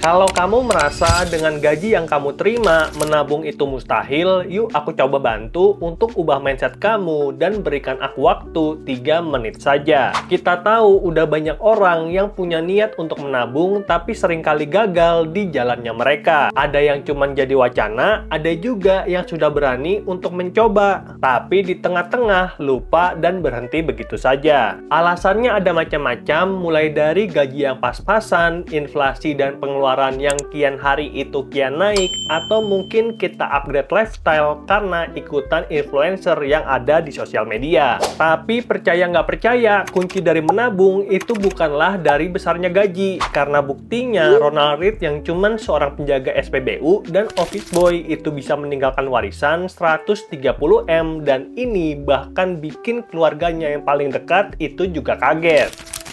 Kalau kamu merasa dengan gaji yang kamu terima, menabung itu mustahil, yuk aku coba bantu untuk ubah mindset kamu dan berikan aku waktu 3 menit saja. Kita tahu udah banyak orang yang punya niat untuk menabung, tapi seringkali gagal di jalannya mereka. Ada yang cuma jadi wacana, ada juga yang sudah berani untuk mencoba, tapi di tengah-tengah lupa dan berhenti begitu saja. Alasannya ada macam-macam, mulai dari gaji yang pas-pasan, inflasi dan pengeluaran yang kian hari itu kian naik, atau mungkin kita upgrade lifestyle karena ikutan influencer yang ada di sosial media. Tapi percaya nggak percaya, kunci dari menabung itu bukanlah dari besarnya gaji, karena buktinya Ronald Read yang cuman seorang penjaga SPBU dan office boy itu bisa meninggalkan warisan 130M, dan ini bahkan bikin keluarganya yang paling dekat itu juga kaget.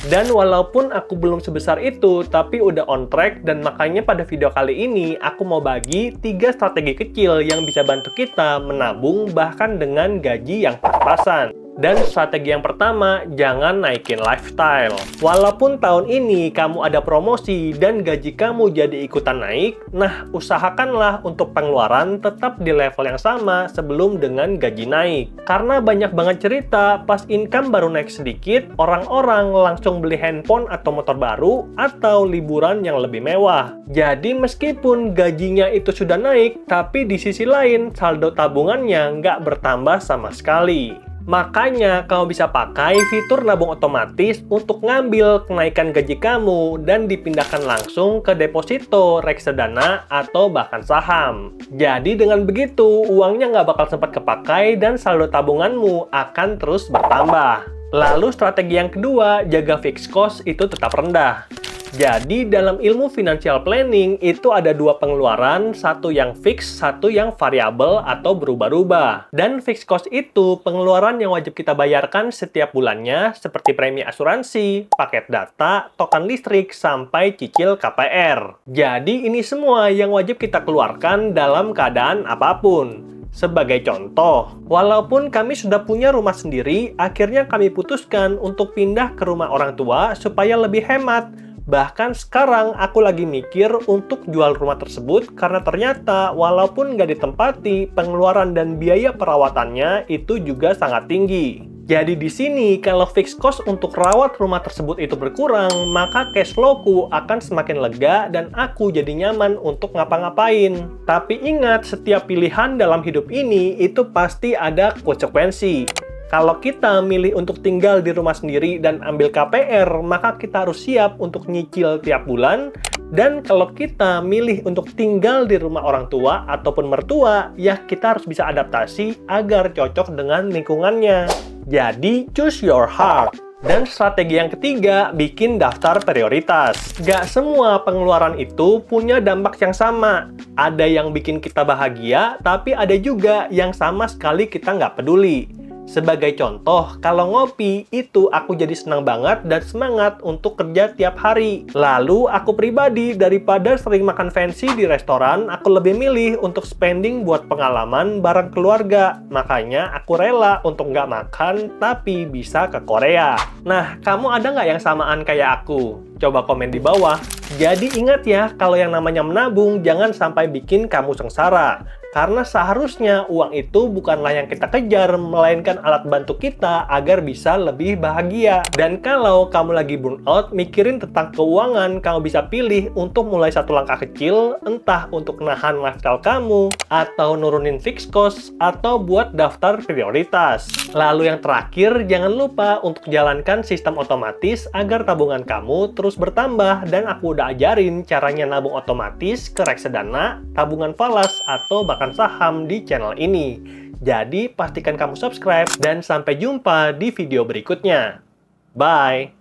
Dan walaupun aku belum sebesar itu, tapi udah on track, dan makanya pada video kali ini aku mau bagi 3 strategi kecil yang bisa bantu kita menabung bahkan dengan gaji yang pas-pasan. Dan strategi yang pertama, jangan naikin lifestyle. Walaupun tahun ini kamu ada promosi dan gaji kamu jadi ikutan naik, nah usahakanlah untuk pengeluaran tetap di level yang sama sebelum dengan gaji naik. Karena banyak banget cerita, pas income baru naik sedikit, orang-orang langsung beli handphone atau motor baru, atau liburan yang lebih mewah. Jadi meskipun gajinya itu sudah naik, tapi di sisi lain saldo tabungannya nggak bertambah sama sekali. Makanya kamu bisa pakai fitur nabung otomatis untuk ngambil kenaikan gaji kamu dan dipindahkan langsung ke deposito, reksadana, atau bahkan saham. Jadi dengan begitu, uangnya nggak bakal sempat kepakai dan saldo tabunganmu akan terus bertambah. Lalu strategi yang kedua, jaga fixed cost itu tetap rendah. Jadi dalam ilmu financial planning itu ada 2 pengeluaran, satu yang fix, satu yang variabel atau berubah-ubah. Dan fixed cost itu pengeluaran yang wajib kita bayarkan setiap bulannya, seperti premi asuransi, paket data, token listrik, sampai cicil KPR. Jadi ini semua yang wajib kita keluarkan dalam keadaan apapun. Sebagai contoh, walaupun kami sudah punya rumah sendiri, akhirnya kami putuskan untuk pindah ke rumah orang tua supaya lebih hemat. Bahkan sekarang aku lagi mikir untuk jual rumah tersebut karena ternyata walaupun nggak ditempati, pengeluaran dan biaya perawatannya itu juga sangat tinggi. Jadi di sini kalau fixed cost untuk rawat rumah tersebut itu berkurang, maka cash flow-ku akan semakin lega dan aku jadi nyaman untuk ngapa-ngapain. Tapi ingat, setiap pilihan dalam hidup ini itu pasti ada konsekuensi. Kalau kita milih untuk tinggal di rumah sendiri dan ambil KPR, maka kita harus siap untuk nyicil tiap bulan. Dan kalau kita milih untuk tinggal di rumah orang tua ataupun mertua, ya kita harus bisa adaptasi agar cocok dengan lingkungannya. Jadi, choose your heart. Dan strategi yang ketiga, bikin daftar prioritas. Gak semua pengeluaran itu punya dampak yang sama. Ada yang bikin kita bahagia, tapi ada juga yang sama sekali kita nggak peduli. Sebagai contoh, kalau ngopi, itu aku jadi senang banget dan semangat untuk kerja tiap hari. Lalu, aku pribadi, daripada sering makan fancy di restoran, aku lebih milih untuk spending buat pengalaman bareng keluarga. Makanya, aku rela untuk nggak makan, tapi bisa ke Korea. Nah, kamu ada nggak yang samaan kayak aku? Coba komen di bawah. Jadi ingat ya, kalau yang namanya menabung, jangan sampai bikin kamu sengsara. Karena seharusnya uang itu bukanlah yang kita kejar, melainkan alat bantu kita agar bisa lebih bahagia. Dan kalau kamu lagi burnout, mikirin tentang keuangan, kamu bisa pilih untuk mulai satu langkah kecil, entah untuk nahan lifestyle kamu, atau nurunin fixed cost, atau buat daftar prioritas. Lalu yang terakhir, jangan lupa untuk jalankan sistem otomatis agar tabungan kamu terus bertambah. Dan aku udah ajarin caranya nabung otomatis ke reksadana, tabungan falas, atau bahkan saham di channel ini. Jadi pastikan kamu subscribe dan sampai jumpa di video berikutnya. Bye!